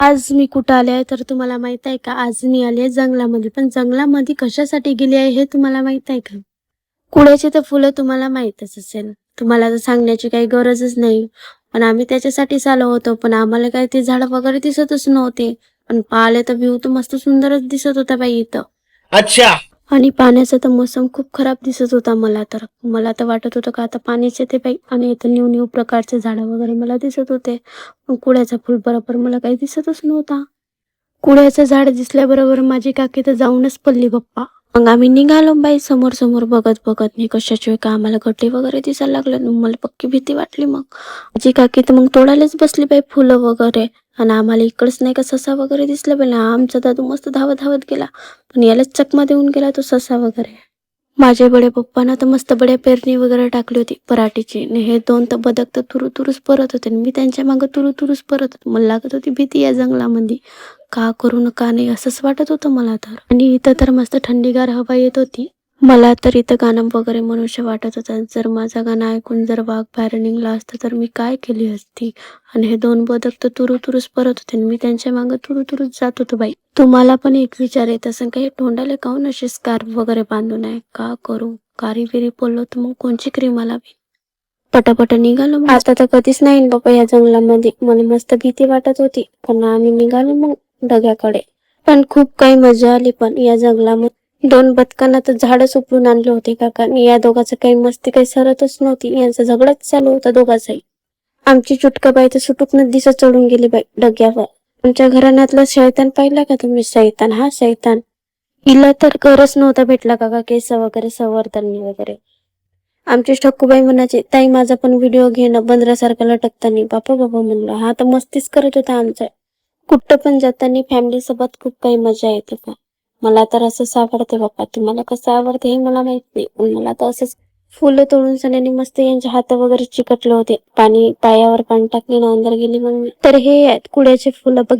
आज मी कुठं आले आहे तर तुम्हाला माहित आहे का? आज मी आले आहे जंगलामध्ये. पण जंगलामध्ये कशासाठी गेली आहे हे तुम्हाला माहित आहे का? कुड्याची तर फुलं तुम्हाला माहीतच असेल. तुम्हाला तर सांगण्याची काही गरजच नाही. पण आम्ही त्याच्यासाठीच आलो होतो. पण आम्हाला काही ते झाडं वगैरे दिसतच नव्हते. पण पाहिले तर व्ह्यू तर मस्त सुंदरच दिसत होता बाई इथं. अच्छा. आणि पाण्याचा तर मोसम खूप खराब दिसत होता मला तर. मला तर वाटत होतं का आता पाणीच येते बाई. आणि इथं न्यू न्यू प्रकारचे झाडं वगैरे मला दिसत होते. पण कुड्याचा फुल बरोबर मला काही दिसतच नव्हता. कुड्याचं झाड दिसल्याबरोबर माझी काकी तर जाऊनच पडली बाप्पा. मग आम्ही निघालो बाई समोर समोर बघत बघत. नाही कशाची का आम्हाला गड्डे वगैरे दिसायला लागलं. मला पक्की भीती वाटली मग. माझी काकी तर मग तोडायलाच बसली बाई फुलं वगैरे. आणि आम्हाला इकडच नाही का ससा वगैरे दिसला बाई. आमचा दादू मस्त धावत धावत गेला. पण यालाच चकमा देऊन गेला तो ससा वगैरे. माझे बडे पप्पानं तर मस्त बड्या पेरणी वगैरे टाकली होती पराठीची. आणि हे दोन तर बदक तर तुरुतुरुच परत होते. आणि मी त्यांच्या मागं तुरुतुरुच परत होते. मला लागत होती भीती या जंगलामध्ये. का करू नका नाही असंच वाटत होतं मला तर. आणि इथं तर मस्त थंडीगार हवा येत होती. मला तर इथं गाणं वगैरे म्हणूशे वाटत होतं. जर माझं गाणं ऐकून जर वाघ बाहेर निघला असता तर मी काय केली असती. आणि हे दोन बदक तर तुरुतुरुच परत होते. आणि मी त्यांच्या मागं तुरुतुरुच जात होतो बाई. तुम्हाला पण एक विचार येत असेल काही तोंडाला काहून असे स्कार्फ वगैरे बांधून आहे. का करू कारी बिरी पडलो तर मग कोणची क्रीम लावी. पटापट निघालो मग. आता तर कधीच नाही बाबा या जंगलामध्ये. मला मस्त भीती वाटत होती. पण आम्ही निघालो मग डग्याकडे. पण खूप काही मजा आली पण या जंगलामध्ये. दोन बदकांना तर झाडच उपडून आणले होते काकांनी. या दोघांचं काही मस्ती काही सरतच नव्हती. यांचा झगडाच चालू होता दोघांचाही. आमची चुटकाबाई तर सुटूकन दिसत चढून गेली बाई डग्यावर. आमच्या घराण्यातलं शैतान पाहिला का तुम्ही? शैतान हा शैतान. हिला तर गरज नव्हता भेटला काका केस वगैरे संवर्धन वगैरे. आमची ठक्कूबाई म्हणायची ताई माझा पण व्हिडिओ घेणं बंदरासारखा लटकतानी. बापा बाबा म्हणलं हा तर मस्तीच करत होता आमचा. कुठं पण जाताना फॅमिली सोबत खूप काही मजा येते पण. मला तर असंच आवडते बाप्पा. तुम्हाला कसं आवडते हे मला माहित नाही. पण मला तर असंच फुलं तोडून सण्याने मस्त यांचे हात वगैरे चिकटले होते. पाणी पायावर पाणी टाकले ना अंदर गेली मग तर हे आहेत कुड्याचे फुलं बघितले